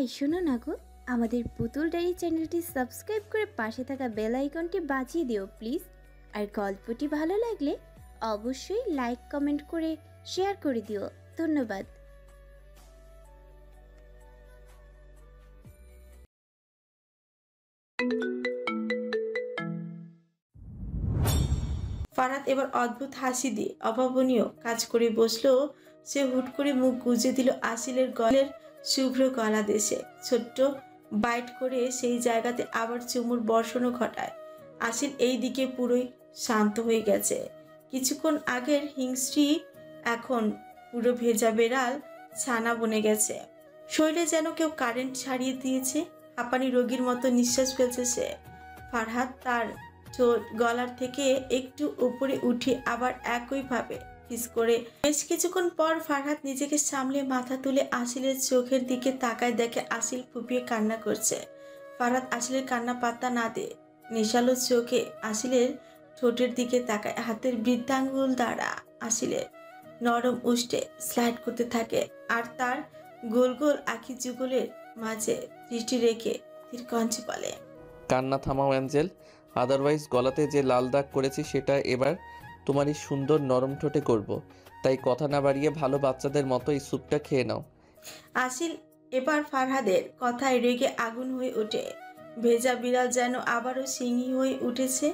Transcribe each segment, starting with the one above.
এই শোনো না গো, আমাদের পুতুল ডায়েরি চ্যানেলটি সাবস্ক্রাইব করে পাশে থাকা বেল আইকনটি বাজিয়ে দিও প্লিজ। আর গল্পটি ভালো লাগলে অবশ্যই লাইক কমেন্ট করে শেয়ার করে দিও। ধন্যবাদ। ফারহাদ এবার অদ্ভুত হাসি দিয়ে অভাবনীয় কাজ করে বসলো। সে হুট করে মুখ গুজে দিল আসিলের গলের শুভ্র গলা দেশে, ছোট্ট বাইট করে সেই জায়গাতে আবার চুমুর বর্ষণও ঘটায়। আসিল এই দিকে পুরোই শান্ত হয়ে গেছে। কিছুক্ষণ আগের হিংস্রি এখন পুরো ভেজা বেড়াল ছানা বনে গেছে। শরীরে যেন কেউ কারেন্ট ছাড়িয়ে দিয়েছে। হাঁপানি রোগীর মতো নিঃশ্বাস ফেলছে সে। ফারহাদ তার ঠোঁট গলার থেকে একটু উপরে উঠে আবার একইভাবে কিস করে। বেশ কিছুক্ষণ পর ফারহাদ নিজেকে সামলে মাথা তুলে আসিলের চোখের দিকে তাকায়, দেখে আসিল ফুপিয়ে কান্না করছে। ফারহাদ আসিলের কান্না পাত্তা না দিয়ে নেশালো চোখে আসিলের ঠোঁটের দিকে তাকায়। হাতের বৃদ্ধাঙ্গুল দ্বারা আসিলের নরম উষ্ঠে স্লাইড করতে থাকে আর তার গোল গোল আখি যুগলের মাঝে দৃষ্টি রেখে ধীর কঞ্চে বলে, কান্না থামাও অ্যাঞ্জেল, আদারওয়াইজ গলাতে যে লাল দাগ করেছি সেটা এবার তোমারই সুন্দর নরম ঠোঁটে করব। তাই কথা না বাড়িয়ে ভালো বাচ্চাদের মতো এই স্যুপটা খেয়ে নাও। আসিল এবার ফারহাদের কথায় রেগে আগুন হয়ে ওঠে। ভেজা বিড়াল যেন আবারও সিংহী হয়ে উঠেছে।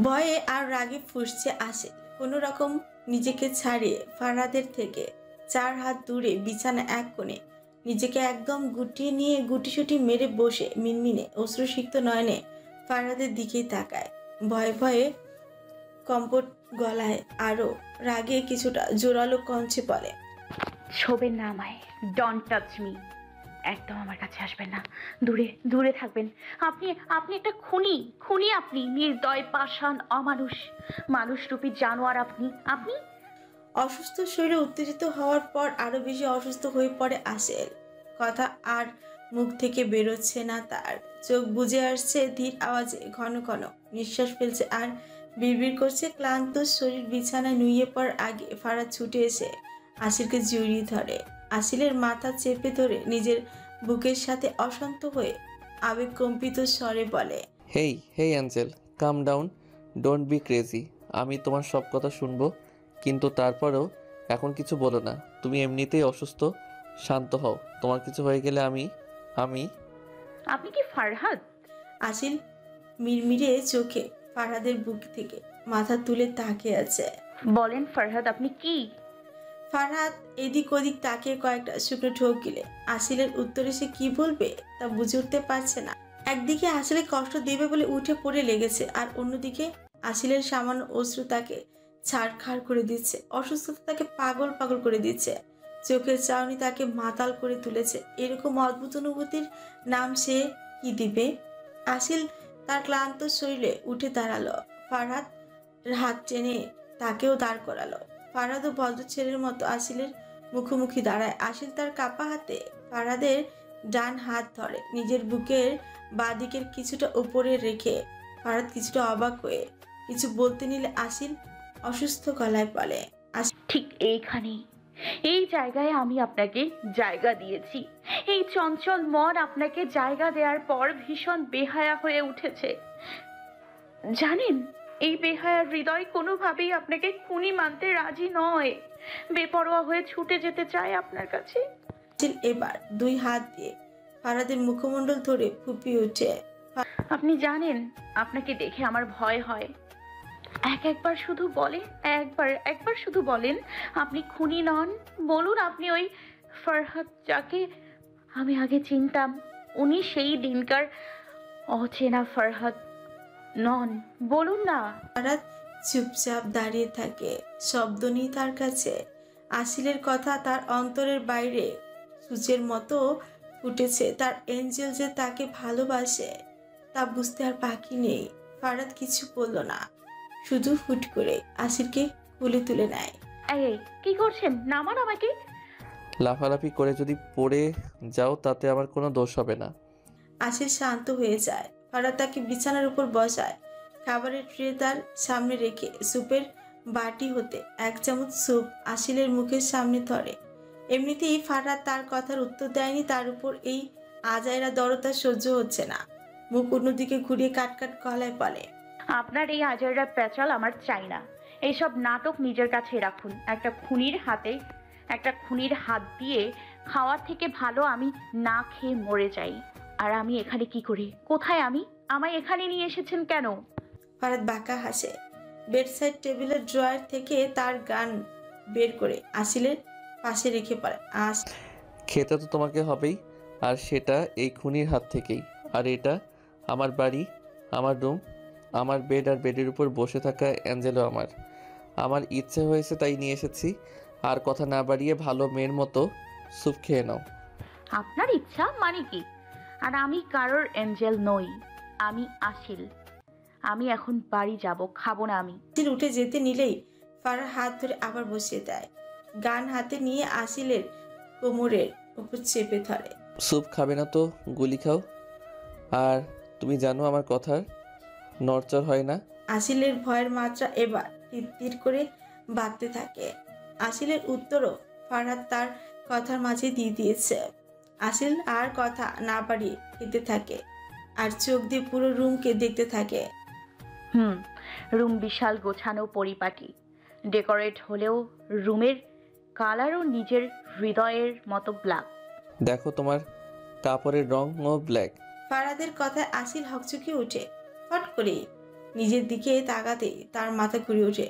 ভয়ে আর রাগে ফুঁসছে আসিল। কোনো রকম নিজেকে ছাড়িয়ে ফারহাদের থেকে 4 হাত দূরে বিছানা এক কোণে নিজেকে একদম গুটিয়ে নিয়ে গুটিসুটি মেরে বসে মিনমিনে অশ্রুসিক্ত নয়নে ফারহাদের দিকেই তাকায়। ভয়ে ভয়ে কম্পট গলায় আরো রাগে কিছুটা জোরালো কঞ্চে বলে, ছোবেন না আমায়, ডন্ট টাচ মি। একদম আমার কাছে আসবেন না, দূরে দূরে থাকবেন। আপনি আপনি একটা খুনি, খুনি আপনি, নির্দয় পাষাণ অমানুষ, মানুষরূপী জানোয়ার আপনি। আপনি অসুস্থ শরীরে উত্তেজিত হওয়ার পর আরো বেশি অসুস্থ হয়ে পড়ে আসেল। কথা আর মুখ থেকে বেরোচ্ছে না তার। চোখ বুজে আসছে ধীর আওয়াজে, ঘন ঘন নিঃশ্বাস ফেলছে আর বিড়বিড় করছে। ক্লান্ত শরীর বিছানায় নুয়ে পড়ার আগে ফারহাদ ছুটে এসে আসিলকে জড়িয়ে ধরে। আসিলের মাথা চেপে ধরে নিজের বুকের সাথে অশান্ত হয়ে আবেগকম্পিত স্বরে বলে, hey hey angel, calm down, don't be crazy. আমি তোমার সব কথা শুনবো, কিন্তু তারপরেও এখন কিছু বলো না। তুমি এমনিতেই অসুস্থ, শান্ত হও। তোমার কিছু হয়ে গেলে আমি আমি আপনি কি ফারহাদ? আসিল মিরমিরে চোখে ফারহাদের বুক থেকে মাথা তুলে তাকিয়ে আছে। বলেন ফারহাদ, আপনি কি? ফারহাদ এদিক ওদিক তাকিয়ে কয়েকটা শুকনো ঢোক গিলে আসিলের উত্তরে সে কি বলবে তা বুঝে উঠতে পারছে না। একদিকে আসিলে কষ্ট দেবে বলে উঠে পড়ে লেগেছে, আর অন্যদিকে আসিলের সামান্য অশ্রু তাকে ছাড়খাড় করে দিচ্ছে। অসুস্থতা তাকে পাগল পাগল করে দিচ্ছে। চোখের চাউনি তাকে মাতাল করে তুলেছে। এরকম অদ্ভুত অনুভূতির নাম সে কি দিবে? আসিল তার ক্লান্ত শরীরে উঠে দাঁড়ালো। ফারহাদ হাত টেনে তাকেও দাঁড় করালো। ফারহাদও ভদ্র ছেলের মতো আসিলের মুখোমুখি দাঁড়ায়। আসিল তার কাপা হাতে ফারহাদের ডান হাত ধরে নিজের বুকের বাঁ দিকের কিছুটা উপরে রেখে। ফারহাদ কিছুটা অবাক হয়ে কিছু বলতে নিলে আসিল অসুস্থ গলায় বলে, ঠিক এইখানেই, এই জায়গায় আমি আপনাকে জায়গা দিয়েছি। এই চঞ্চল মন আপনাকে জায়গা দেওয়ার পর ভীষণ বেহায়া হয়ে উঠেছে। জানেন, এই বেহায়ার হৃদয় কোনোভাবেই আপনাকে খুনি মানতে রাজি নয়। বেপরোয়া হয়ে ছুটে যেতে চায় আপনার কাছে। আসিল এবার 2 হাত দিয়ে ফারহাদের মুখমণ্ডল ধরে ফুপিয়ে ওঠে। আপনি জানেন, আপনাকে দেখে আমার ভয় হয়। একবার শুধু বলেন, একবার শুধু বলেন আপনি খুনি নন। বলুন আপনি ওই ফারহাদ যাকে আমি আগে চিনতাম, উনি সেই দিনকার অচেনা ফারহাদ নন। বলুন না। ফারহাদ চুপচাপ দাঁড়িয়ে থাকে, শব্দ নেই তার কাছে। আসিলের কথা তার অন্তরের বাইরে সূচের মতো ফুটেছে। তার এঞ্জেল যে তাকে ভালোবাসে তা বুঝতে আর বাকি নেই। ফারহাদ কিছু বলল না, শুধু হুট করে আসিলকে কোলে তুলে নেয়। এই কি করছেন? নামান আমাকে। লাফালাফি করে যদি পড়ে যাও তাতে আমার কোনো দোষ হবে না। আসিল শান্ত হয়ে যায়। ফারহাদ তাকে বিছানার উপর বসায়। খাবারের ট্রে তার সামনে রেখে স্যুপের বাটি হতে 1 চামচ স্যুপ আসিলের মুখের সামনে ধরে। এমনিতেই ফারহাদ তার কথার উত্তর দেয়নি, তার উপর এই আজাইরা দরদ সহ্য হচ্ছে না, মুখ অন্যদিকে ঘুরিয়ে কাট গলায় বলে, আপনার এই আজাইরা প্যাচাল আমার চাই না। এইসব নাটক নিজের কাছে রাখুন। একটা খুনির হাত দিয়ে খাওয়ার থেকে ভালো আমি না খেয়ে মরে যাই। আর আমি এখানে কি করি? কোথায় আমি? আমায় এখানে নিয়ে এসেছেন কেন? ফারাদ বাঁকা হাসে। বেডসাইড টেবিলের ড্রয়ার থেকে তার গান বের করে আসিলের পাশে রেখে পড়ে। খেতে তো তোমাকে হবেই, আর সেটা এই খুনির হাত থেকেই। আর এটা আমার বাড়ি, আমার রুম, আমার বেড, আর বেডের উপর বসে থাকা অ্যাঞ্জেলো আমার ইচ্ছে হয়েছে তাই নিয়ে এসেছি। আর কথা না বাড়িয়ে ভালো মেয়ের মতো স্যুপ খেয়ে নাও। আপনার ইচ্ছা মানে কি? আর আমি কারোর এঞ্জেল নই, আমি আসিল। আমি এখন বাড়ি যাব, খাবো না আমি। আসিল উঠে যেতে নিলেই ফারার হাত ধরে আবার বসিয়ে দেয়। গান হাতে নিয়ে আসিলের কোমরের উপর চেপে ধরে। স্যুপ খাবে না তো গুলি খাও। আর তুমি জানো আমার কথার নড়চড় হয় না। আসিলের ভয়ের মাত্রা এবার তীর করে বাড়তে থাকে। আসিলের উত্তরও ফারহাদ তার কথার মাঝে দিয়ে দিয়েছে। আসিল আর কথা না বাড়িয়ে খেতে থাকে আর চোখ দিয়ে পুরো রুমকে দেখতে থাকে। রুম বিশাল, গোছানো, পরিপাটি, ডেকোরেট হলেও রুমের কালারও নিজের হৃদয়ের মতো ব্ল্যাক। দেখো তোমার কাপড়ের রঙও ব্ল্যাক। ফারহাদের কথায় আসিল হকচকিয়ে ওঠে। ফট করে নিজের দিকে তাকাতে তার মাথা ঘুরে ওঠে।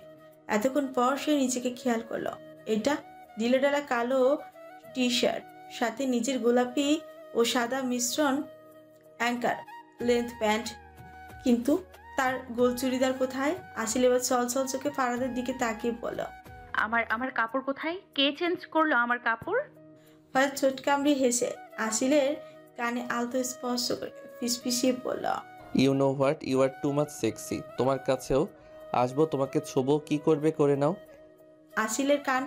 এতক্ষণ পর সে নিজেকে খেয়াল করলো। এটা ঢিলেঢালা কালো টি শার্ট, সাথে নিচের গোলাপি ও সাদা মিশ্রণ অ্যাঙ্কার লেন্থ প্যান্ট। কিন্তু তার গোল চুড়িদার কোথায়? আসিল এবার ছল চোখে ফারহাদের দিকে তাকিয়ে বলল, আমার কাপড় কোথায়? কে চেঞ্জ করলো আমার কাপড়? ফারহাদ ছোট কামড়ে হেসে আসিলের কানে আলতো স্পর্শ করে ফিসফিসিয়ে বলল, you know what, you are too much sexy. তোমার কাছেও আসবো, তোমাকে ছোবো, কি করবে করে নাও। আসিলের কান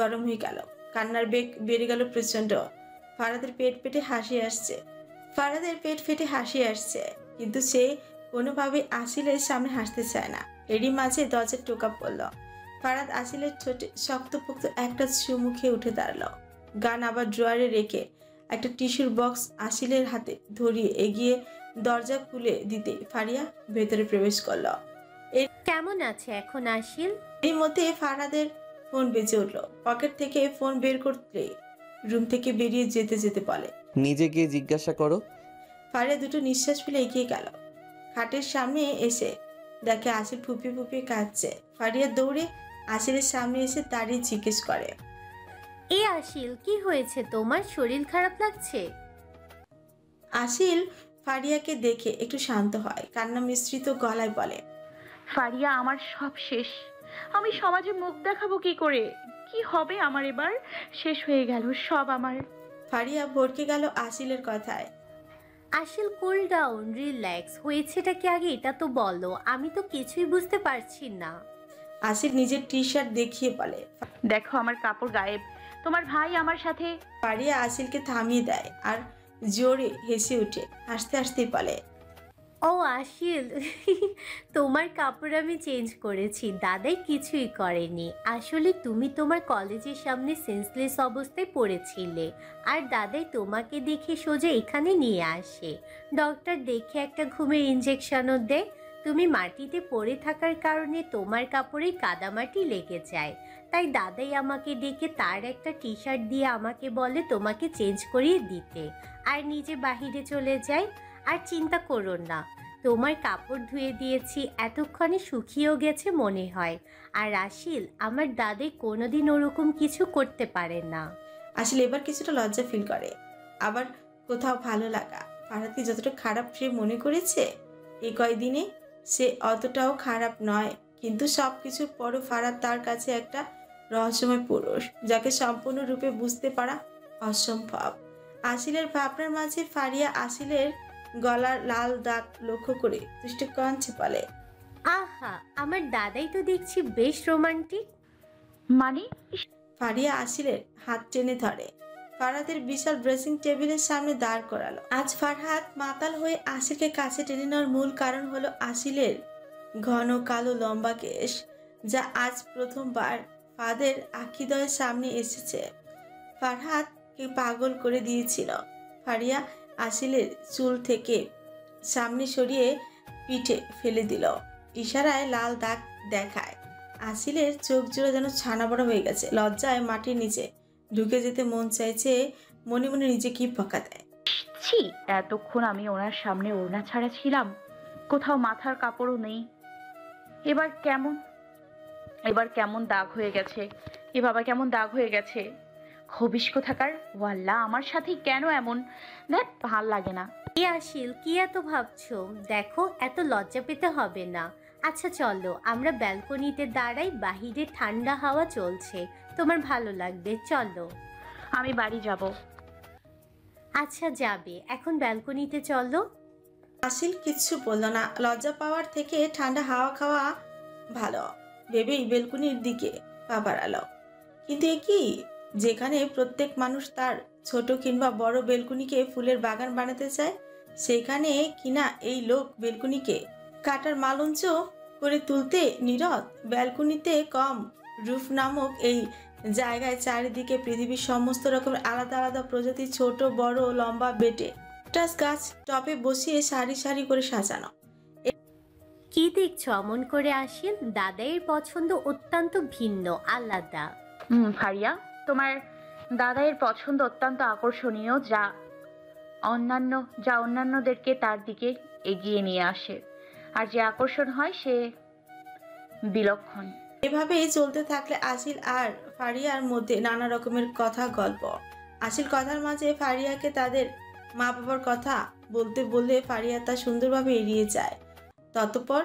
গরম হয়ে গেল, কান্নার বেগ বেড়ে গেল প্রচন্ড। ফারহাদের পেট ফেটে হাসি আসছে, কিন্তু সে কোনোভাবে আসিলের সামনে হাসতে চায় না। এরই মাঝে দরজার টোকা পড়ল। ফারহাদ আসিলের ঠোঁটে শক্তপোক্ত একটা চুমু খেয়ে উঠে দাঁড়ালো। গান আবার ড্রয়ারে রেখে একটা টিস্যুর বক্স আসিলের হাতে ধরিয়ে এগিয়ে দরজা খুলে দিতে ফারিয়া ভেতরে প্রবেশ করলো। কেমন আছে এখন আসিল? এর মধ্যে ফারহাদের ফোন বেজে উঠলো। পকেট থেকে ফোন বের করতে রুম থেকে বেরিয়ে যেতে বলে, নিজে গিয়ে জিজ্ঞাসা করো। ফারিয়া দুটো নিঃশ্বাস ফেলে এগিয়ে গেল। খাটের সামনে এসে দেখে আসিল ফুপিয়ে কাঁদছে। ফারিয়া দৌড়ে আসিলের সামনে এসে দাঁড়িয়ে জিজ্ঞেস করে, এ আসিল, কি হয়েছে তোমার? শরীর খারাপ লাগছে? আসিল ফারিয়াকে দেখে একটু শান্ত হয়, কান্না মিশ্রিত গলায় বলে, ফারিয়া, আমার সব শেষ। আমি সমাজে মুখ দেখাবো কি করে? কি হবে আমার এবার? শেষ হয়ে গেল সব আমার। ফারিয়া ভড়কে গেল আসিলের কথায়। আসিল, কুল ডাউন, রিল্যাক্স। হয়েছেটা কি আগে এটা তো বলো, আমি তো কিছুই বুঝতে পারছি না। আসিল নিজের টি শার্ট দেখিয়ে বলে, দেখো আমার কাপড় গায়েব। তোমার ভাই আমার সাথে। ফারিয়া আসিলকে থামিয়ে দেয় আর জোরে হেসে উঠে হাসতেই বলে, ও আসিল, তোমার কাপড় আমি চেঞ্জ করেছি, দাদাই কিছুই করেনি। আসলে তুমি তোমার কলেজের সামনে সেন্সলেস অবস্থায় পড়েছিলে, আর দাদাই তোমাকে দেখে সোজা এখানে নিয়ে আসে। ডক্টর দেখে একটা ঘুমের ইঞ্জেকশনও দেয়। তুমি মাটিতে পড়ে থাকার কারণে তোমার কাপড়ে কাদামাটি লেগে যায়, তাই দাদাই আমাকে ডেকে তার একটা টি শার্ট দিয়ে আমাকে বলে তোমাকে চেঞ্জ করিয়ে দিতে, আর নিজে বাহিরে চলে যায়। আর চিন্তা করো না, তোমার কাপড় ধুয়ে দিয়েছি, এতক্ষণে শুকিয়েও গেছে মনে হয়। আর আসিল, আমার দাদাই কোনোদিন ওরকম কিছু করতে পারে না। আসিল এবার কিছুটা লজ্জা ফিল করে, আবার কোথাও ভালো লাগা। ফারহাদকে যতটা খারাপ সে মনে করেছে এই কয়দিনে, সে অতটাও খারাপ নয়। কিন্তু সবকিছুর পরও ফারহাদ তার কাছে একটা রহস্যময় পুরুষ, যাকে সম্পূর্ণরূপে বুঝতে পারা অসম্ভব। আসিলের ভাবনার মাঝে ফারিয়া আসিলের গলার লাল দাগ লক্ষ্য করে দৃষ্টি কঞ্চে বলে, আহা, আমার দাদাই তো দেখছি বেশ রোমান্টিক। মানে? ফারিয়া আসিলের হাত টেনে ধরে ফারহাদের বিশাল ড্রেসিং টেবিলের সামনে দাঁড় করালো। আজ ফারহাদ মাতাল হয়ে আসিলকে কাছে টেনে নেওয়ার মূল কারণ হলো আসিলের ঘন কালো লম্বা কেশ, যা আজ প্রথমবার ফাদের আখিদয়ের সামনে এসেছে। ফারহাদকে পাগল করে দিয়েছিল। ফারিয়া আসিলের চুল থেকে সামনে সরিয়ে পিঠে ফেলে দিল। ইশারায় লাল দাগ দেখায়। আসিলের চোখ জোড়া যেন ছানা বড় হয়ে গেছে। লজ্জায় মাটির নিচে ঢুকে যেতে মন চাইছে, মনে মনে নিজেকে বকা দেয়। ছি, এতক্ষণ আমি ওনার সামনে ওড়না ছাড়া ছিলাম, কোথাও মাথার কাপড়ও নেই। এবার কেমন এবার কেমন দাগ হয়ে গেছে, এ বাবা কেমন দাগ হয়ে গেছে। খবিশ কোথাকার, ওয়াল্লা আমার সাথে কেন এমন, দেখ ভাল লাগে না। কি আসিল, কি এত ভাবছো? দেখো, এত লজ্জা পেতে হবে না। আচ্ছা চলো, আমরা ব্যালকনিতে দাঁড়াই, বাহিরে ঠান্ডা হাওয়া চলছে, তোমার ভালো লাগবে, চলো। আমি বাড়ি যাব। আচ্ছা যাবে, এখন ব্যালকনিতে চলো। আসিল কিচ্ছু বলল না। লজ্জা পাওয়ার থেকে ঠান্ডা হাওয়া খাওয়া ভালো ভেবেই বেলকুনির দিকে পা বাড়ালো। কিন্তু এ কি, যেখানে প্রত্যেক মানুষ তার ছোট কিংবা বড় বেলকুনিকে ফুলের বাগান বানাতে চায়, সেখানে কিনা এই লোক বেলকুনিকে কাটার মালঞ্চ করে তুলতে নীরব। ব্যালকুনিতে কম রুফ নামক এই জায়গায় চারিদিকে পৃথিবীর সমস্ত রকমের আলাদা আলাদা প্রজাতির ছোট বড় লম্বা বেটে টাস গাছ টপে বসিয়ে সারি সারি করে সাজানো। কি দেখছো অমন করে আসিল? দাদাইয়ের পছন্দ অত্যন্ত ভিন্ন, আলাদা। ফারিয়া, তোমার দাদাইয়ের পছন্দ অত্যন্ত আকর্ষণীয়, যা অন্যান্যদেরকে তার দিকে এগিয়ে নিয়ে আসে, আর যে আকর্ষণ হয় সে বিলক্ষণ। এভাবেই চলতে থাকলে আসিল আর ফারিয়ার মধ্যে নানা রকমের কথা গল্প। আসিল কথার মাঝে ফারিয়াকে তাদের মা বাবার কথা বলতে বললে ফারিয়া তা সুন্দরভাবে এড়িয়ে যায়। ততপর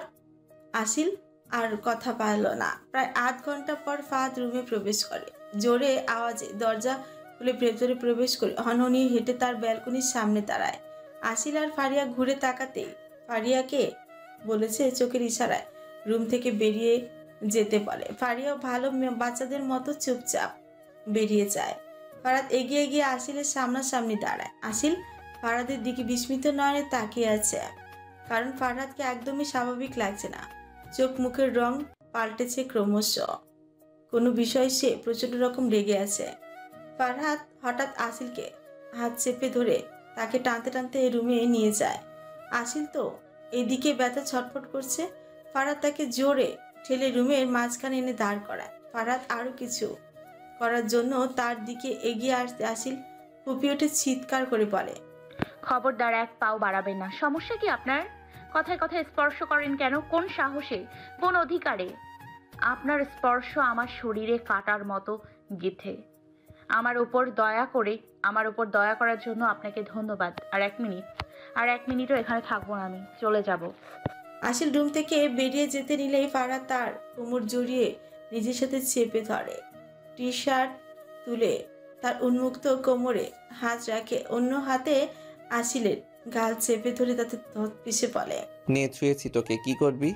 আসিল আর কথা পারল না। প্রায় আধ ঘন্টা পর ফাহাদ রুমে প্রবেশ করে। জোরে আওয়াজে দরজা খুলে ভেতরে প্রবেশ করে হনহনিয়ে হেঁটে তার ব্যালকনির সামনে দাঁড়ায়। আসিল আর ফারিয়া ঘুরে তাকাতেই ফারিয়াকে বলেছে চোখের ইশারায় রুম থেকে বেরিয়ে যেতে বলে। ফারিয়াও ভালো বাচ্চাদের মতো চুপচাপ বেরিয়ে যায়। ফারাদ এগিয়ে গিয়ে আসিলের সামনাসামনি দাঁড়ায়। আসিল ফারাদের দিকে বিস্মিত নয়নে তাকিয়ে আছে, কারণ ফারহাদকে একদমই স্বাভাবিক লাগছে না। চোখ মুখের রং পাল্টেছে ক্রমশ। কোনো বিষয় সে প্রচন্ড রকম রেগে আছে। ফারহাদ হঠাৎ আসিলকে হাত চেপে ধরে তাকে টানতে টানতে রুমে নিয়ে যায়। আসিল তো এদিকে ব্যথা ছটফট করছে। ফারহাদ তাকে জোরে ঠেলে রুমের মাঝখানে এনে দাঁড় করায়। ফারহাদ আরো কিছু করার জন্য তার দিকে এগিয়ে আসতে আসিল ফুপিয়ে ওঠে, চিৎকার করে বলে, খবরদার, এক পাও বাড়াবেন না। সমস্যা কি আপনার? কথায় কথায় স্পর্শ করেন কেন? কোন সাহসে, কোন অধিকারে? আপনার স্পর্শ আমার শরীরে কাটার মতো গেথে। আমার উপর দয়া করার জন্য আপনাকে ধন্যবাদ। আর এক মিনিটও এখানে থাকবো না, আমি চলে যাব। আসিল রুম থেকে বেরিয়ে যেতে নিলেই ফারহাদ তার কোমর জড়িয়ে নিজের সাথে চেপে ধরে। টি শার্ট তুলে তার উন্মুক্ত কোমরে হাত রাখে, অন্য হাতে আসিলের গাল চেপে ধরে তাতে পিষে বলে, নিয়ে ছুঁয়েছি তোকে, কি করবি?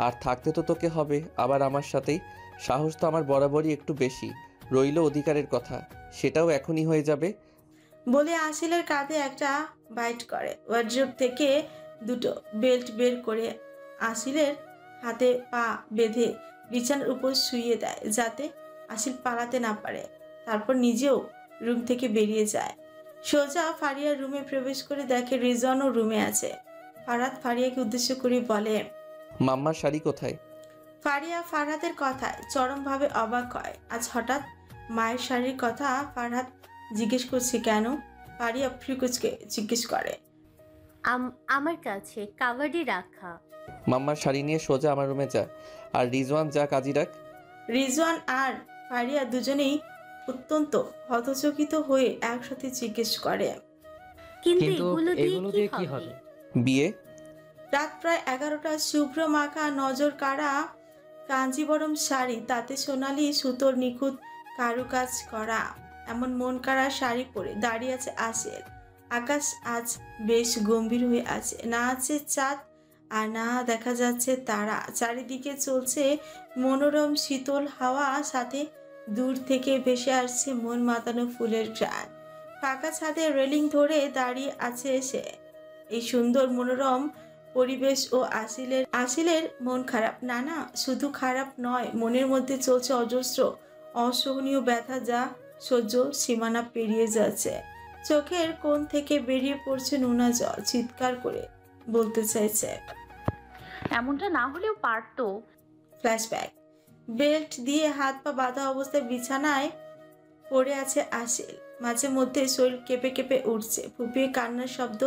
আর থাকতে তো তোকে হবে, আবার আমার সাথেই। সাহস তো আমার বরাবরই একটু বেশি। রইল অধিকারের কথা, সেটাও এখনই হয়ে যাবে। বলে আসিলের কাঁধে একটা বাইট করে। ওয়ার্ড্রোব থেকে দুটো বেল্ট বের করে আসিলের হাতে পা বেঁধে বিছানার উপর শুইয়ে দেয়, যাতে আসিল পালাতে না পারে। তারপর নিজেও রুম থেকে বেরিয়ে যায়। সোজা ফারিয়ার রুমে প্রবেশ করে দেখে রিজওয়ানও রুমে আছে। ফারহাদ ফারিয়াকে উদ্দেশ্য করে বলে, মাম্মার শাড়ি কোথায়? ফারিয়া ফারহাদের কথায় চরমভাবে অবাক হয়। আজ হঠাৎ মায়ের শাড়ির কথা ফারহাদ জিজ্ঞেস করছে কেন? ফারিয়া ফ্রিকুচকে জিজ্ঞেস করে, আমার কাছে কাভার্ডে রাখা। মাম্মার শাড়ি নিয়ে সোজা আমার রুমে যা, আর রিজওয়ান যা কাজী রাখ। রিজওয়ান আর ফারিয়া দুজনেই অত্যন্ত হতচকিত হয়ে একসাথে জিজ্ঞেস করে, কিন্তু এগুলো দিয়ে কি হবে? বিয়ে। রাত প্রায় 11টা। শুভ্র মাখা নজর কাড়া কাঞ্জিবরম শাড়ি, তাতে সোনালি সুতোর নিখুঁত কারুকাজ করা এমন মন কাড়া শাড়ি পরে দাঁড়িয়ে আছে আসিল। আকাশ আজ বেশ গম্ভীর হয়ে আছে, না আছে চাঁদ আর না দেখা যাচ্ছে তারা। চারিদিকে চলছে মনোরম শীতল হাওয়া, সাথে দূর থেকে ভেসে আসছে মন মাতানো ফুলের ঘ্রাণ। ফাঁকা ছাদে রেলিং ধরে দাঁড়িয়ে আছে সে। এই সুন্দর মনোরম পরিবেশ ও আসিলের মন খারাপ। না, শুধু খারাপ নয়, মনের মধ্যে চলছে অজস্র অসহনীয় ব্যথা, যা সহ্য সীমানা পেরিয়ে যাচ্ছে। চোখের কোণ থেকে বেরিয়ে পড়ছে নোনা জল। চিৎকার করে বলতে চাইছে। এমনটা না হলেও পারতো। ফ্ল্যাশব্যাক। বেল্ট দিয়ে হাত পা বাঁধা অবস্থায় বিছানায় পড়ে আছে আসিল। মাঝে মধ্যে শরীর কেঁপে কেঁপে উঠছে। ফুপিয়ে কান্নার শব্দ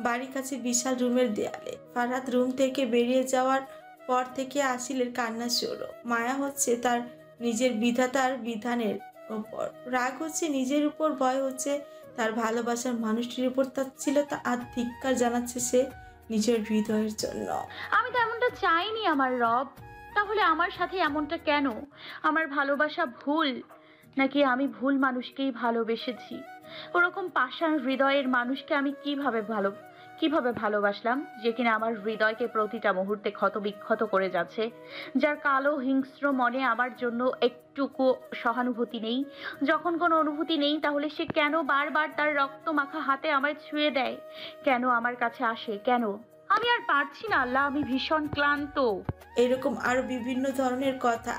বাড়ির কাছে বিশাল রুমের দেয়ালে। ফারহাদ রুম থেকে বেরিয়ে যাওয়ার পর থেকে আসিলের কান্না শুরু। মায়া হচ্ছে তার নিজের বিধাতার বিধানের উপর, রাগ হচ্ছে নিজের উপর, ভয় হচ্ছে তার ভালোবাসার মানুষটির উপর, তাচ্ছিলতা আর ধিক্কার জানাচ্ছে সে নিজের হৃদয়ের জন্য। আমি তো এমনটা চাইনি আমার রব, তাহলে আমার সাথে এমনটা কেন? আমার ভালোবাসা ভুল, নাকি আমি ভুল মানুষকেই ভালোবেসেছি? ওরকম পাষাণ হৃদয়ের মানুষকে আমি কিভাবে ভালোবাসলাম, যে কিনা আমার হৃদয়কে প্রতিটা মুহূর্তে ক্ষত বিক্ষত করে যাচ্ছে, যার কালো হিংস্র মনে আমার জন্য একটুকু সহানুভূতি নেই। যখন কোনো অনুভূতি নেই, তাহলে সে কেন বারবার তার রক্ত মাখা হাতে আমায় ছুঁয়ে দেয়? কেন আমার কাছে আসে? কেন? আমি আর পারছি না আল্লাহ, আমি ভীষণ ক্লান্ত। এরকম আরো বিভিন্ন ধরনের কথা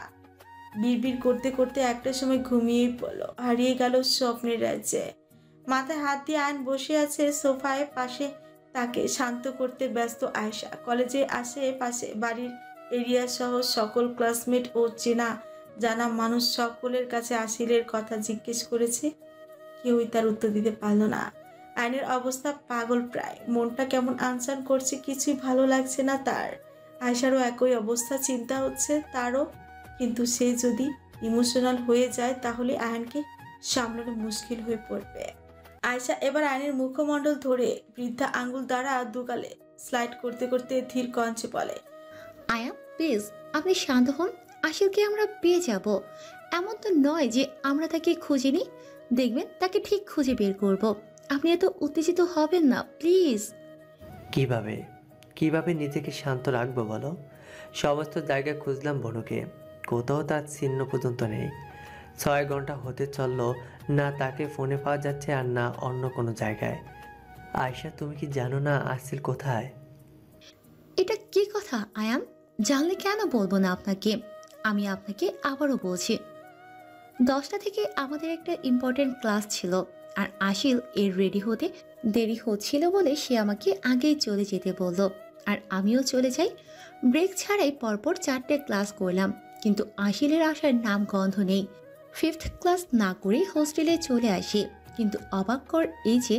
বিড়বিড় করতে করতে একটা সময় ঘুমিয়েই পড়লো, হারিয়ে গেল স্বপ্নের রাজ্যে। মাথায় হাত দিয়ে আয়ন বসে আছে সোফায়। পাশে তাকে শান্ত করতে ব্যস্ত আয়েশা। কলেজে আশেপাশে বাড়ির এরিয়া সহ সকল ক্লাসমেট ও চেনা জানা মানুষ সকলের কাছে আসিলের কথা জিজ্ঞেস করেছে, কেউই তার উত্তর দিতে পারলো না। আয়নের অবস্থা পাগল প্রায়, মনটা কেমন আনচান করছে, কিছুই ভালো লাগছে না তার। আয়েশারও একই অবস্থা, চিন্তা হচ্ছে তারও, কিন্তু সে যদি ইমোশনাল হয়ে যায় তাহলে আয়নকে সামলানো মুশকিল হয়ে পড়বে। আয়েশা এবার আয়নের মুখমণ্ডল ধরে বৃদ্ধা আঙ্গুল দ্বারা দুগালে স্লাইড করতে করতে ধীর কণ্ঠে বলে, আয়া প্লিজ আপনি শান্ত হন, আশিলকে আমরা পেয়ে যাব। এমন তো নয় যে আমরা তাকে খুঁজিনি, দেখবেন তাকে ঠিক খুঁজে বের করব। আপনি এত উত্তেজিত হবেন না প্লিজ। কিভাবে নিজেকে শান্ত রাখবো বলো? সমস্ত জায়গায় খুঁজলাম বনুকে, কোথাও তার চিহ্ন পর্যন্ত নেই। 6 ঘন্টা হতে চললো, না তাকে ফোনে পাওয়া যাচ্ছে আর না অন্য কোনো জায়গায়। আয়শা তুমি কি জানো না আসিল কোথায়? এটা কি কথা আয়ান? জানলে কেন বলবো না আপনাকে? আমি আপনাকে আবারও বলছি, 10টা থেকে আমাদের একটা ইম্পর্টেন্ট ক্লাস ছিল, আর আশিল এর রেডি হতে দেরি হচ্ছিল বলে সে আমাকে আগেই চলে যেতে বলল, আর আমিও চলে যাই। ব্রেক ছাড়াই পরপর 4টে ক্লাস করলাম, কিন্তু আশিলের আসার নাম গন্ধ নেই। 5th ক্লাস না করেই হোস্টেলে চলে আসি, কিন্তু অবাককর এই যে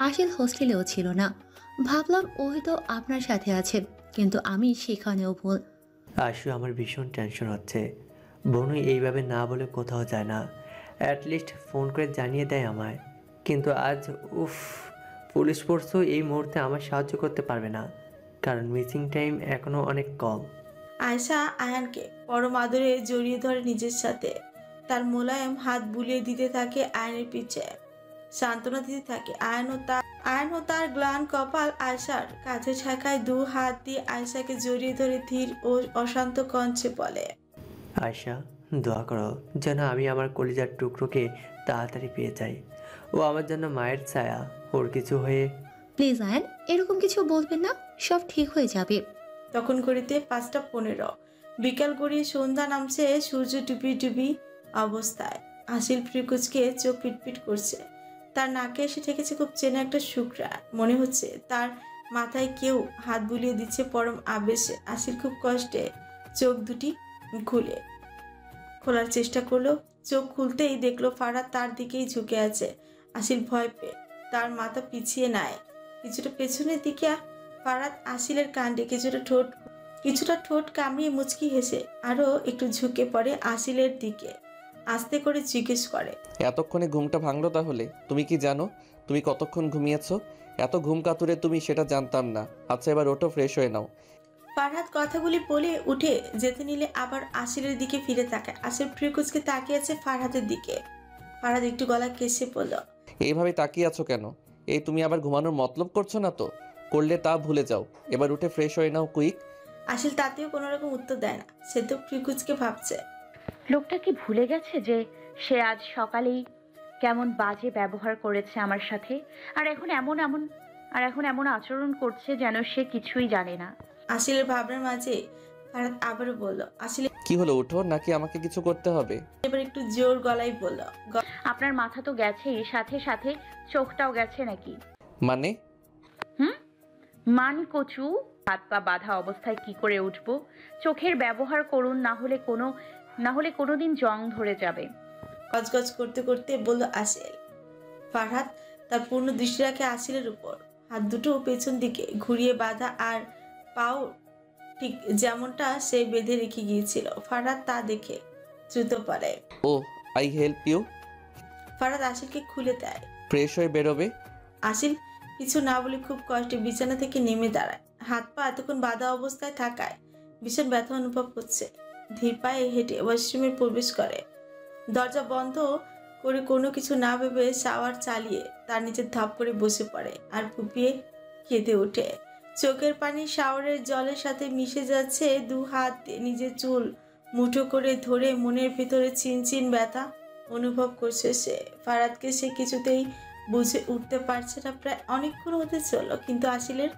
আশিল হোস্টেলেও ছিল না। ভাবলাম ও হয়তো আপনার সাথে আছে, কিন্তু আমি সেখানেও ভুল। আশু আমার ভীষণ টেনশন হচ্ছে। বনু এইভাবে না বলে কোথাও যায় না, অ্যাটলিস্ট ফোন করে জানিয়ে দেয় আমায়। কিন্তু আজ পুলিশ ফোর্সও এই মুহূর্তে আমার সাহায্য করতে পারবে না, কারণ মিসিং টাইম এখনও অনেক কম। আয়েশা আয়ানকে পরম আদরে জড়িয়ে ধরে নিজের সাথে, তার মোলায়েম হাত বুলিয়ে দিতে থাকে আয়নের পিছে, সান্ত্বনা দিতে থাকে। আয়ন ও তার গ্লান কপাল আয়েশার কাছে ঠেকায়, 2 হাত দিয়ে আয়েশাকে জড়িয়ে ধরে ধীর ও অশান্ত কণ্ঠে বলে, আয়শা দোয়া করো যেন আমি আমার কলিজার টুকরোকে তাড়াতাড়ি পেয়ে যাই। ও আমার জন্য মায়ের ছায়া, ওর কিছু হয়ে। প্লিজ আয়ান, এরকম কিছু বলবেন না, সব ঠিক হয়ে যাবে। তখন ঘড়িতে 5:15। বিকাল গড়িয়ে সন্ধ্যা নামছে, সূর্য ডুবি ডুবি অবস্থায়। আসিল ফ্রিকুচকে চোখ পিটপিট করছে, তার নাকে এসে ঠেকেছে খুব চেনা একটা শুকরা। মনে হচ্ছে তার মাথায় কেউ হাত বুলিয়ে দিচ্ছে পরম আবেশে। আসিল খুব কষ্টে চোখ দুটি খোলার চেষ্টা করলো। চোখ খুলতেই দেখলো ফারাদ তার দিকেই ঝুঁকে আছে। আসিল ভয় পেয়ে তার মাথা পিছিয়ে নেয় কিছুটা পেছনের দিকে। ফারাদ আসিলের কাণ্ডে কিছুটা ঠোঁট কামড়িয়ে মুচকি হেসে আরো একটু ঝুঁকে পড়ে আসিলের দিকে। আস্তে করে জিজ্ঞেস করে, এতক্ষণে ঘুমটা ভাঙলো তাহলে? তুমি কি জানো তুমি কতক্ষণ ঘুমিয়েছো? এত ঘুম কাতুরে তুমি সেটা জানতাম না। আচ্ছা এবার ওঠো, ফ্রেশ হয়ে নাও। ফারহাদ কথাগুলি বলে উঠে যেতে নিলে আবার আসিলের দিকে ফিরে তাকায়। আসিল ফ্রিকুচকে তাকিয়ে আছে ফারহাদের দিকে। ফারহাদ একটু গলা কেসে পড়ল, এইভাবে তাকিয়ে আছো কেন? এই তুমি আবার ঘুমানোর মতলব করছো না তো? করলে তা ভুলে যাও, এবার উঠে ফ্রেশ হয়ে নাও কুইক। আসিল তাতেও কোনো রকম উত্তর দেয় না, সে তো ফ্রিকুচকে ভাবছে। লোকটা কি ভুলে গেছে যে সে আজ সকালেই কেমন বাজে ব্যবহার করেছে আমার সাথে, আর এখন এমন আচরণ করছে যেন সে কিছুই জানে না। আসিলের ভাবনার মাঝে ফারহাদ আবারও বলল, আসিল কি হলো, উঠো নাকি আমাকে কিছু করতে হবে? এবার একটু জোর গলায় বলল, আপনার মাথা তো গেছেই, সাথে সাথে চোখটাও গেছে নাকি? মানে? মান কচু, হাত পা বাঁধা অবস্থায় কি করে উঠবো? চোখের ব্যবহার করুন, না হলে কোনোদিন জং ধরে যাবে। গজগজ করতে করতে বলল আসিল। ফারহাদ তার পূর্ণ দৃষ্টি রাখে আসিলের উপর। হাত দুটো পেছন দিকে ঘুরিয়ে বাঁধা আর পাও ঠিক যেমনটা সে বেঁধে রেখে গিয়েছিল। ফারহাদ তা দেখে দ্রুত পড়ে। ও, আই হেল্প ইউ। ফারহাদ আসিলকে খুলে দেয়। ফ্রেশ হয়ে বেরোবে। আসিল কিছু না বলে খুব কষ্টে বিছানা থেকে নেমে দাঁড়ায়। হাত পা এতক্ষণ বাঁধা অবস্থায় থাকায় ভীষণ ব্যথা অনুভব করছে। ধীর পায়ে হেঁটে ওয়াশরুমে প্রবেশ করে। দরজা বন্ধ করে কোনো কিছু না ভেবে শাওয়ার চালিয়ে তার নিচে ধপ করে বসে পড়ে আর ফুপিয়ে কেঁদে ওঠে। চোখের পানি শাওয়ারের জলের সাথে মিশে যাচ্ছে। দু হাত দিয়ে নিজের চুল মুঠো করে ধরে মনের ভিতরে চিনচিন ব্যথা অনুভব করছে সে। ফারাদকে সে কিছুতেই বুঝে উঠতে পারছে না। প্রায় অনেকক্ষণ হতে চলল, কিন্তু আসিলের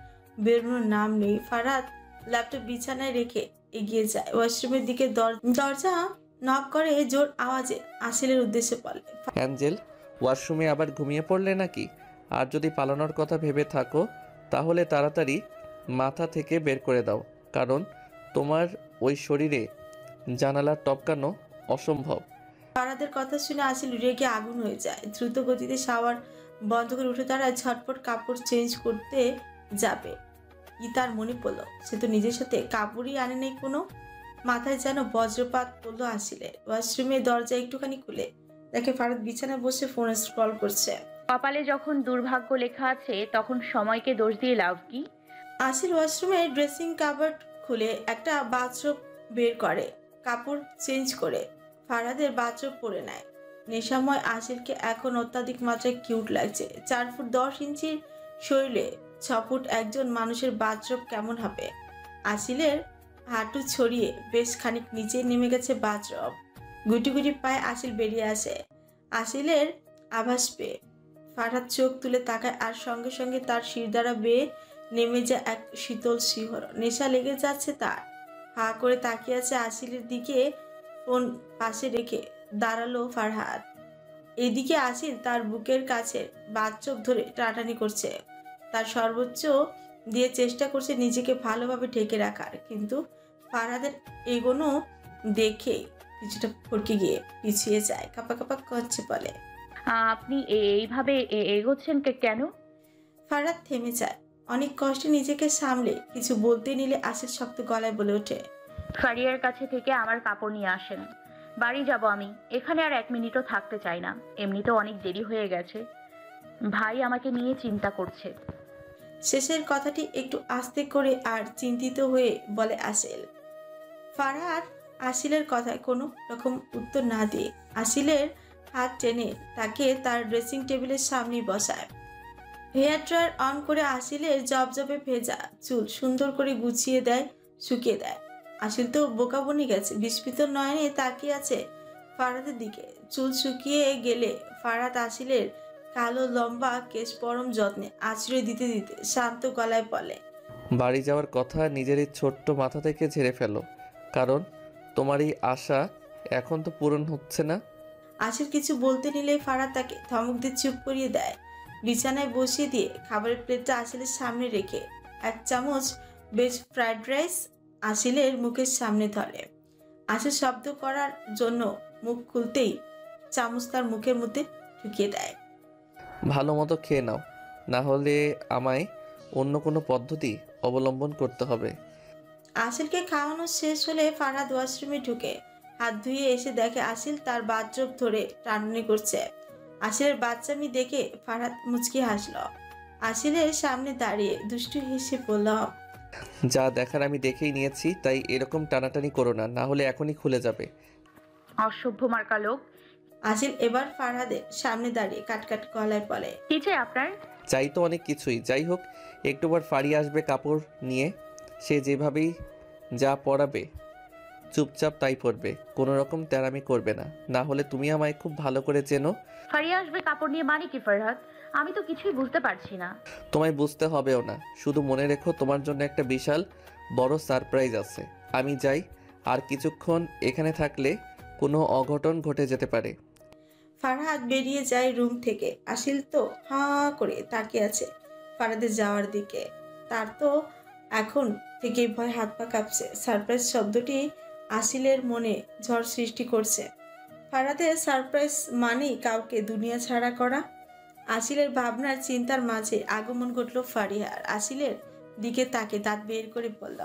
বেরোনোর নাম নেই। ফারাদ ল্যাপটপ বিছানায় রেখে এগিয়ে যায় ওয়াশরুমের দিকে। দরজা নক করে জোর আওয়াজে আসিলের উদ্দেশ্যে বলে, অ্যাঞ্জেল, ওয়াশরুমে আবার ঘুমিয়ে পড়লে নাকি? আর যদি পালানোর কথা ভেবে থাকো তাহলে তাড়াতাড়ি মাথা থেকে বের করে দাও, কারণ তোমার ওই শরীরে জানালা টপকানো অসম্ভব। ফারাদের কথা শুনে আসিল রেগে আগুন হয়ে যায়। দ্রুত গতিতে শাওয়ার বন্ধ করে উঠে দাঁড়ায়। ঝটপট কাপড় চেঞ্জ করতে যাবে কি তার মনে পড়লো সে তো নিজের সাথে কাপড়ই আনে নেই কোনো। মাথায় যেন বজ্রপাত পড়লো আসিলের। ওয়াশরুমের দরজা একটুখানি খুলে দেখে ফারাদ বিছানায় বসে ফোনে স্ক্রল করছে। কপালে যখন দুর্ভাগ্য লেখা আছে তখন সময়কে দোষ দিয়ে লাভ কি? আসিল ওয়াশরুমের ড্রেসিং কাভার্ড খুলে একটা বাথরোব বের করে। কাপড় চেঞ্জ করে ফারাদের বাথরোব পরে নেয়। নেশাময় আসিলকে এখন অত্যাধিক মাত্রায় কিউট লাগছে। 4 ফুট 10 ইঞ্চির শরীরে 6 ফুট একজন মানুষের বাথরোব কেমন হবে? আসিলের হাঁটু ছড়িয়ে বেশ খানিক নিচে নেমে গেছে বাথরোব। গুটি গুটি পায়ে আসিল বেরিয়ে আসে। আসিলের আভাস পেয়ে ফারহাদ চোখ তুলে তাকায় আর সঙ্গে সঙ্গে তার শিরদাঁড়া বেয়ে নেমে যায় এক শীতল শিহরণ। নেশা লেগে যাচ্ছে তার। হা করে তাকিয়ে আছে আসিলের দিকে। ফোন পাশে রেখে দাঁড়ালো ফারহাদ। এদিকে আসিল তার বুকের কাছে বাথচোখ ধরে টানাটানি করছে। তার সর্বোচ্চ দিয়ে চেষ্টা করছে নিজেকে ভালোভাবে ঢেকে রাখার, কিন্তু ফারহাদের এগোনো দেখে কিছুটা ফরকে গিয়ে পিছিয়ে যায়। কাপা কাপা করছে বলে, আপনি এইভাবে এগোচ্ছেন কেন? ফারহাদ থেমে যায়। অনেক কষ্টে নিজেকে সামলে কিছু বলতে নিলে আসিল শক্ত গলায় বলে ওঠে, ফারিয়ার কাছে থেকে আমার কাপড় নিয়ে আসেন। বাড়ি যাব আমি, এখানে আর 1 মিনিটও থাকতে চাই না। এমনিতেও অনেক দেরি হয়ে গেছে। ভাই আমাকে নিয়ে চিন্তা করছে। শেষের কথাটি একটু আস্তে করে আর চিন্তিত হয়ে বলে আসিল। ফারহাদ আসিলের কথায় কোনো রকম উত্তর না দিয়ে আসিলের হাত টেনে তাকে তার ড্রেসিং টেবিলের সামনে বসায়। হেয়ার ড্রায়ার অন করে আসিলের জবজবে ভেজা চুল সুন্দর করে গুছিয়ে দেয়, শুকিয়ে দেয়। আসিল তো বোকা বনে গেছে। বিস্মিত নয়নে তাকিয়ে আছে ফারহাদের দিকে। চুল শুকিয়ে গেলে ফারহাদ আসিলের কালো লম্বা কেশ পরম যত্নে আছড়ে দিতে দিতে শান্ত গলায় বলে, বাড়ি যাওয়ার কথা নিজের এই ছোট্ট মাথা থেকে ঝেড়ে ফেলো, কারণ তোমার এই আশা এখন তো পূরণ হচ্ছে না। আসিল কিছু বলতে নিলেই ফারহাদ তাকে ধমক দিয়ে চুপ করিয়ে দেয়। বিছানায় বসিয়ে দিয়ে খাবারের প্লেটটা আসিলের সামনে রেখে 1 চামচ ভেজ ফ্রাইড রাইস আসিলের মুখের সামনে ধরে। আসিল শব্দ করার জন্য মুখ খুলতেই চামচ তার মুখের মধ্যে ঢুকিয়ে দেয়। ভালো মতো খেয়ে নাও, না হলে আমায় অন্য কোনো পদ্ধতি অবলম্বন করতে হবে। আসিলকে খাওয়ানো শেষ হলে ফারহাদ ওয়াশরুমে ঢুকে হাত ধুয়ে এসে দেখে আসিল তার বাথরোব ধরে টানাটানি করছে। আসিলের বাচ্চামি দেখে ফারহাদ মুচকি হাসল। আসিলের সামনে দাঁড়িয়ে দুষ্টু হেসে বলল, যা দেখার আমি দেখেই নিয়েছি, তাই এরকম টানাটানি করো না, না হলে এখনই খুলে যাবে। অসভ্য মার্কা লোক। আসিল এবার ফারহাদের সামনে দাঁড়িয়ে কাটকাট গলায় বলে, কি চাই আপনার? চাই তো অনেক কিছুই, যাই হোক একটুবার ফাড়ি আসবে কাপড় নিয়ে। সে যেভাবেই যা পরাবে চুপচাপ তাই পরবে, কোনো রকম তেরামি করবে না, না হলে তুমি আমায় খুব ভালো করে চেনো। ফারিয়া আসবে কাপড় নিয়ে মানে কি ফারহাদ? আমি তো কিছুই বুঝতে পারছি না। তোমায় বুঝতে হবেও না, শুধু মনে রেখো তোমার জন্য একটা বিশাল বড় সারপ্রাইজ আছে। আমি যাই, আর কিছুক্ষণ এখানে থাকলে কোনো অঘটন ঘটে যেতে পারে। ফারহাদ বেরিয়ে যায় রুম থেকে। আসিল তো হাঁ করে তাকিয়ে আছে ফারহাদের যাওয়ার দিকে। তার তো এখন থেকেই ভয়, হাত পা কাঁপছে। সারপ্রাইজ শব্দটি আসিলের মনে ঝড় সৃষ্টি করছে। ফারহাদের সারপ্রাইজ মানেই কাউকে দুনিয়া ছাড়া করা। আসিলের ভাবনার চিন্তার মাঝে আগমন ঘটল ফারিয়ার। আসিলের দিকে তাকে দাঁত বের করে বলল,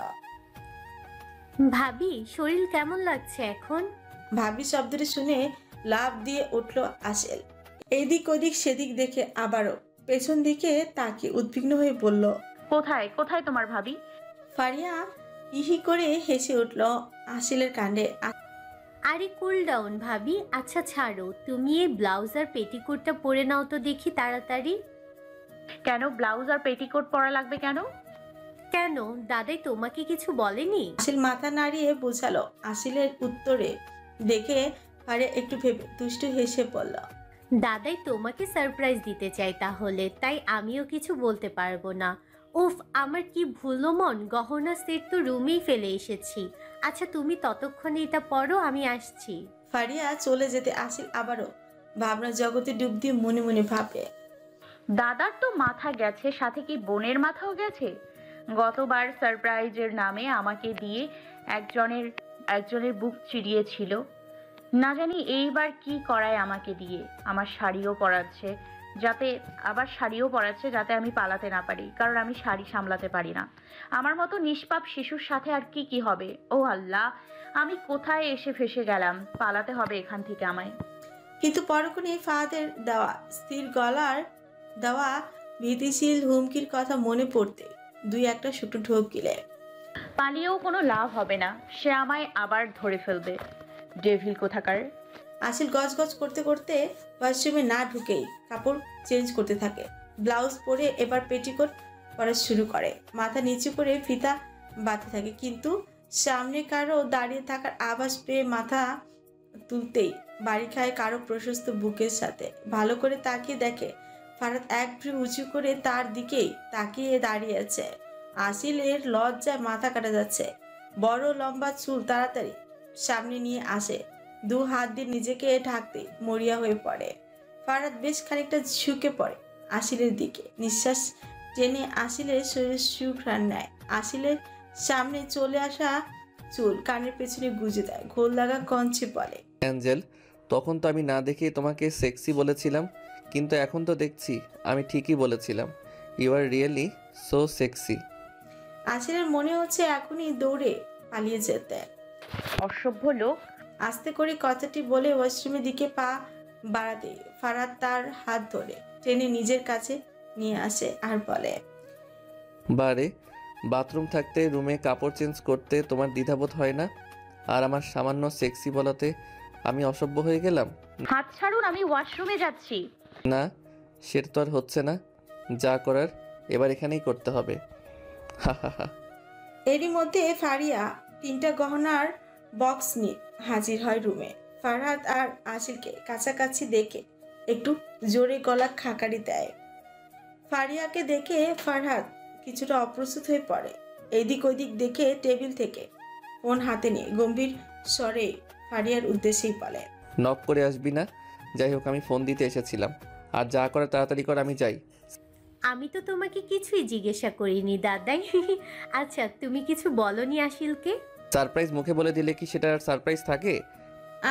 ভাবি শরীর কেমন লাগছে এখন? ভাবি শব্দটি শুনে লাফ দিয়ে উঠল আসিল। এদিক ওদিক সেদিক দেখে আবারও পেছন দিকে তাকে উদ্বিগ্ন হয়ে বলল, কোথায় কোথায় তোমার ভাবি? ফারিয়া ইহি করে হেসে উঠল আসিলের কাণ্ডে। আরে কুল ডাউন ভাবি। আচ্ছা ছাড়ো, তুমি এই ব্লাউজ আর পেটিকোটটা পরে নাও তো দেখি তাড়াতাড়ি। কেন ব্লাউজ আর পেটিকোট পরা লাগবে কেন? কেন, দাদাই তোমাকে কিছু বলেনি? আসিল মাথা নাড়িয়ে বোঝালো। আসিলের উত্তরে দেখে ফারিয়া একটু ভেবে দুষ্টু হেসে পড়ল, দাদাই তোমাকে সারপ্রাইজ দিতে চাই তাহলে, তাই আমিও কিছু বলতে পারবো না। উফ, আমার কি ভুলো মন, গহনা সেট তো রুমেই ফেলে এসেছি। আচ্ছা তুমি ততক্ষণে এটা পড়ো, আমি আসছি। ফারিয়া চলে যেতে আসিল আবারও ভাবনা জগতে ডুব দিয়ে মনে মনে ভাবে, দাদার তো মাথা গেছে, সাথে কি বোনের মাথাও গেছে? গতবার সারপ্রাইজের নামে আমাকে দিয়ে একজনের বুক চিরিয়েছিল। না জানি এইবার কি করায় আমাকে দিয়ে। আমার শাড়িও পরাচ্ছে যাতে আমি পালাতে না পারি, কারণ আমি শাড়ি সামলাতে পারি না। আমার মতো নিষ্পাপ শিশুর সাথে আর কি হবে। ও আল্লাহ, আমি কোথায় এসে ফেসে গেলাম। পালাতে হবে এখান থেকে আমায়। কিন্তু পরক্ষণে ফাহাদের স্থির গলার দেওয়া ভীতিশীল হুমকির কথা মনে পড়তে দুই একটা শুটু ঢোক গিলে। পালিয়েও কোনো লাভ হবে না, সে আমায় আবার ধরে ফেলবে। ডেভিল কোথাকার। আসিল গজগজ করতে করতে ওয়াশরুমে না ঢুকেই কাপড় চেঞ্জ করতে থাকে। ব্লাউজ পরে এবার পেটিকোট পরা শুরু করে। মাথা নিচু করে ফিতা বাঁধতে থাকে, কিন্তু সামনে কারো দাঁড়িয়ে থাকার আভাস পেয়ে মাথা তুলতেই বাড়ি খায় কারো প্রশস্ত বুকের সাথে। ভালো করে তাকিয়ে দেখে ফারাদ এক ভ্রু উঁচু করে তার দিকেই তাকিয়ে দাঁড়িয়ে আছে। আসিলের লজ্জায় মাথা কাটা যাচ্ছে। বড় লম্বা চুল তাড়াতাড়ি সামনে নিয়ে আসে, দু হাত দিয়ে নিজেকে ঢাকতে মরিয়া হয়ে পড়ে। ফারাদ বেশ খানিকটা ঝুঁকে পড়ে আসিলের দিকে, নিঃশ্বাস টেনে আসিলের শরীরে সুঘ্রাণ নেয়। আসিলের সামনে চলে আসা চুল কানের পেছনে গুজে দেয়, ঘোল লাগা কঞ্চে বলে, অ্যাঞ্জেল, তখন তো আমি না দেখেই তোমাকে সেক্সি বলেছিলাম, কিন্তু এখন তো দেখছি আমি ঠিকই বলেছিলাম। You are really so sexy. আসিলের মনে হচ্ছে এখনই দৌড়ে পালিয়ে যেতে। অসভ্য লোক। আস্তে করে কথাটি বলে ওয়াশরুমের দিকে পা বাড়াতে ফারাদ তার হাত ধরে টেনে নিজের কাছে নিয়ে আসে আর বলে, বারে, বাথরুম থাকতে রুমে কাপড় চেঞ্জ করতে তোমার দ্বিধাবোধ হয় না? আর আমার সামান্য সেক্সি বলাতে আমি অসভ্য হয়ে গেলাম? হাত ছাড়ুন, আমি ওয়াশরুমে যাচ্ছি। না, সেটা তো আর হচ্ছে না। যা করার এবার এখানেই করতে হবে। হা হা হা। এরই মধ্যে ফারিয়া 3টা গহনার বক্স নিয়ে হাজির হয় রুমে। ফারহাদ আর আসিলকে কাছাকাছি দেখে একটু জোরে গলা খাকারি দেয়। ফারিয়াকে দেখে ফারহাদ কিছুটা অপ্রস্তুত হয়ে পড়ে। এদিক ওদিক দেখে টেবিল থেকে ফোন হাতে নিয়ে গম্ভীর স্বরে ফারিয়ার উদ্দেশ্যেই বলে, নক করে আসবি না? যাই হোক, আমি ফোন দিতে এসেছিলাম। আর যা করার তাড়াতাড়ি কর, আমি যাই। আমি তো তোমাকে কিছুই জিজ্ঞাসা করিনি দাদাই। আচ্ছা তুমি কিছু বলনি আসিলকে? সারপ্রাইজ মুখে বলে দিলে কি সেটা আর সারপ্রাইজ থাকে?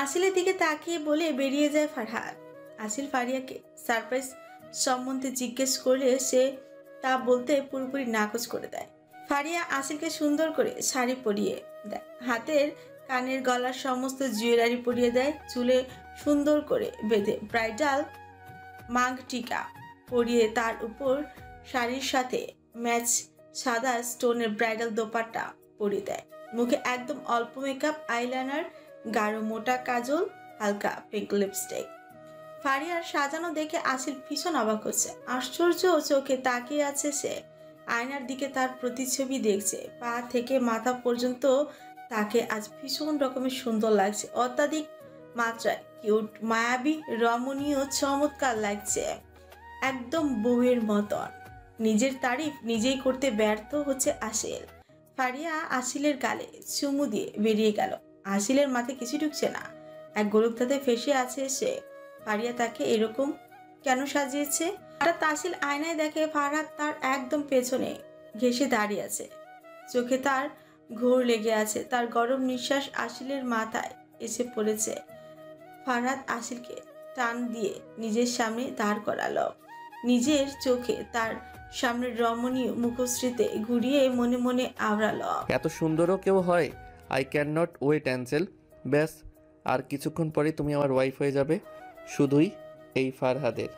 আসিলের দিকে তাকিয়ে বলে বেরিয়ে যায় ফারহাদ। আসিল ফারিয়াকে সারপ্রাইজ সম্বন্ধে জিজ্ঞেস করলে সে তা বলতে পুরোপুরি নাকচ করে দেয়। ফারিয়া আসিলকে সুন্দর করে শাড়ি পরিয়ে দেয়, হাতের কানের গলার সমস্ত জুয়েলারি পরিয়ে দেয়, চুলে সুন্দর করে বেঁধে ব্রাইডাল মাগ টিকা পরিয়ে তার উপর শাড়ির সাথে ম্যাচ সাদা স্টোনের ব্রাইডাল দোপাট্টা পরিয়ে দেয়। মুখে একদম অল্প মেকআপ, আইলাইনার, গাঢ় মোটা কাজল, হালকা পিঙ্ক লিপস্টিক। ফারিয়ার সাজানো দেখে আসিল ভীষণ অবাক হচ্ছে। আশ্চর্য চোখে তাকিয়ে আছে সে। আয়নার দিকে তার প্রতিচ্ছবি দেখছে। পা থেকে মাথা পর্যন্ত তাকে আজ ভীষণ রকমের সুন্দর লাগছে। অত্যাধিক মাত্রায় কিউট, মায়াবী, রমণীয়, চমৎকার লাগছে, একদম বউয়ের মতন। নিজের তারিফ নিজেই করতে ব্যর্থ হচ্ছে আসিল। ফারিয়া আসিলের গালে চুমু দিয়ে বেরিয়ে গেল। আসিলের মাথায় কিছু ঢুকছে না, এক গোলকধাঁধে ফেসে আছে সে। ফারিয়া তাকে এরকম কেন সাজিয়েছে। হঠাৎ তাসিল আয়নায় দেখে ফারহাদ তার একদম পেছনে ঘেঁষে দাঁড়িয়ে আছে। চোখে তার ঘোর লেগে আছে। তার গরম নিঃশ্বাস আসিলের মাথায় এসে পড়েছে। ফারহাদ আসিলকে টান দিয়ে নিজের সামনে দাঁড় করালো। নিজের চোখে তার সামনের রমণীয় মুখশ্রীতে ঘুরিয়ে মনে মনে আওড়ালো, এত সুন্দরও কেউ হয়? I can not wait angel. ব্যাস আর কিছুক্ষণ পরেই তুমি আমার ওয়াইফ হয়ে যাবে, শুধুই এই ফারহাদের।